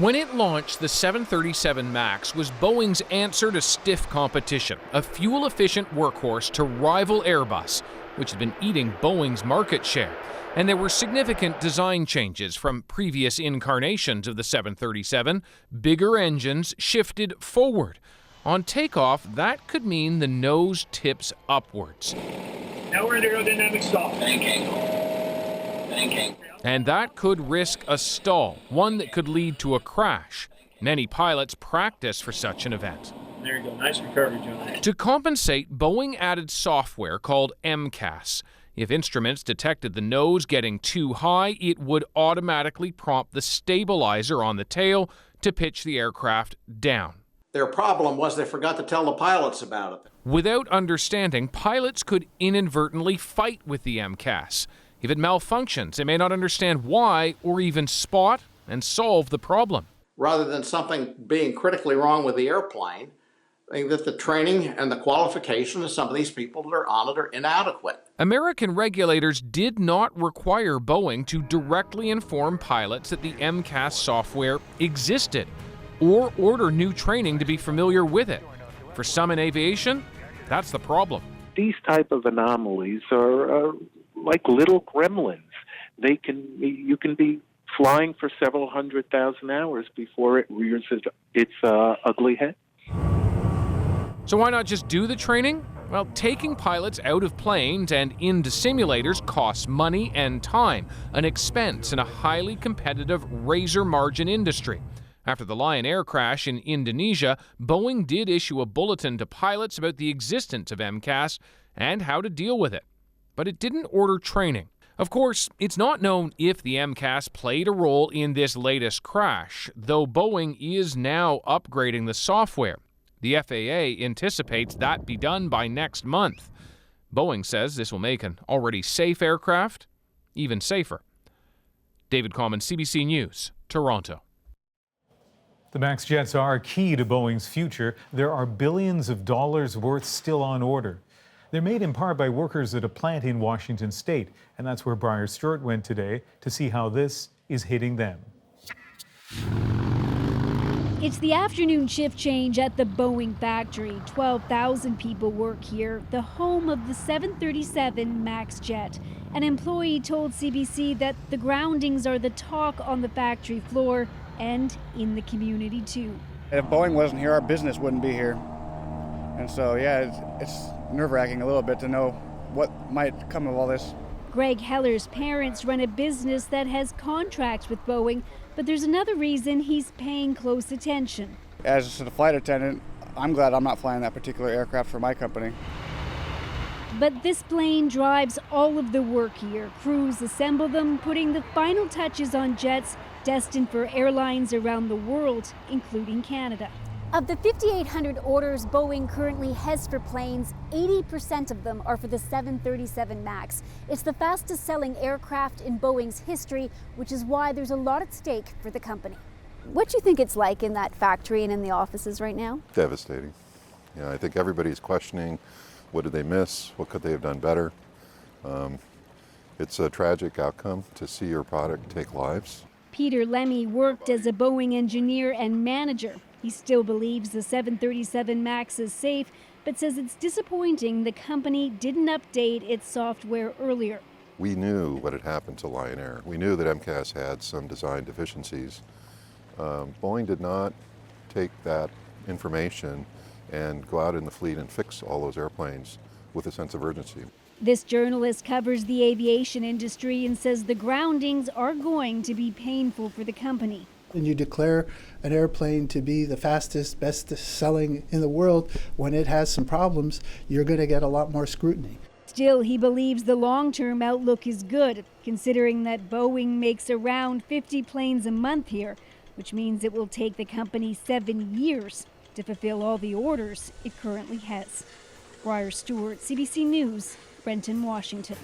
When it launched, the 737 MAX was Boeing's answer to stiff competition, a fuel-efficient workhorse to rival Airbus, which had been eating Boeing's market share. And there were significant design changes from previous incarnations of the 737. Bigger engines shifted forward. On takeoff, that could mean the nose tips upwards. Now we're in aerodynamic stall. Banking. And that could risk a stall, one that could lead to a crash. Many pilots practice for such an event. There you go. Nice recovery, John. To compensate, Boeing added software called MCAS. If instruments detected the nose getting too high, it would automatically prompt the stabilizer on the tail to pitch the aircraft down. Their problem was they forgot to tell the pilots about it. Without understanding, pilots could inadvertently fight with the MCAS. If it malfunctions, they may not understand why or even spot and solve the problem. Rather than something being critically wrong with the airplane, I think that the training and the qualification of some of these people that are on it are inadequate. American regulators did not require Boeing to directly inform pilots that the MCAS software existed or order new training to be familiar with it. For some in aviation, that's the problem. These type of anomalies are like little gremlins. You can be flying for several 100,000 hours before it rears its ugly head. So why not just do the training? Well, taking pilots out of planes and into simulators costs money and time, an expense in a highly competitive razor-margin industry. After the Lion Air crash in Indonesia, Boeing did issue a bulletin to pilots about the existence of MCAS and how to deal with it. But it didn't order training. Of course, it's not known if the MCAS played a role in this latest crash, though Boeing is now upgrading the software. The FAA anticipates that be done by next month. Boeing says this will make an already safe aircraft even safer. David Common, CBC News, Toronto. The MAX jets are key to Boeing's future. There are billions of dollars worth still on order. They're made in part by workers at a plant in Washington State, and that's where Briar Stewart went today to see how this is hitting them. It's the afternoon shift change at the Boeing factory. 12,000 people work here, the home of the 737 MAX jet. An employee told CBC that the groundings are the talk on the factory floor and in the community too. If Boeing wasn't here, our business wouldn't be here. And so, yeah, it's nerve-wracking a little bit to know what might come of all this. Greg Heller's parents run a business that has contracts with Boeing, but there's another reason he's paying close attention. As a flight attendant, I'm glad I'm not flying that particular aircraft for my company. But this plane drives all of the work here. Crews assemble them, putting the final touches on jets destined for airlines around the world, including Canada. Of the 5,800 orders Boeing currently has for planes, 80% of them are for the 737 MAX. It's the fastest selling aircraft in Boeing's history, which is why there's a lot at stake for the company. What do you think it's like in that factory and in the offices right now? Devastating. Yeah, I think everybody's questioning, what did they miss? What could they have done better? It's a tragic outcome to see your product take lives. Peter Lemmy worked as a Boeing engineer and manager. He still believes the 737 MAX is safe, but says it's disappointing the company didn't update its software earlier. We knew what had happened to Lion Air. We knew that MCAS had some design deficiencies. Boeing did not take that information and go out in the fleet and fix all those airplanes with a sense of urgency. This journalist covers the aviation industry and says the groundings are going to be painful for the company. And you declare an airplane to be the fastest, best selling in the world, when it has some problems, you're going to get a lot more scrutiny. Still, he believes the long-term outlook is good, considering that Boeing makes around 50 planes a month here, which means it will take the company 7 years to fulfill all the orders it currently has. Briar Stewart, CBC News, Renton, Washington.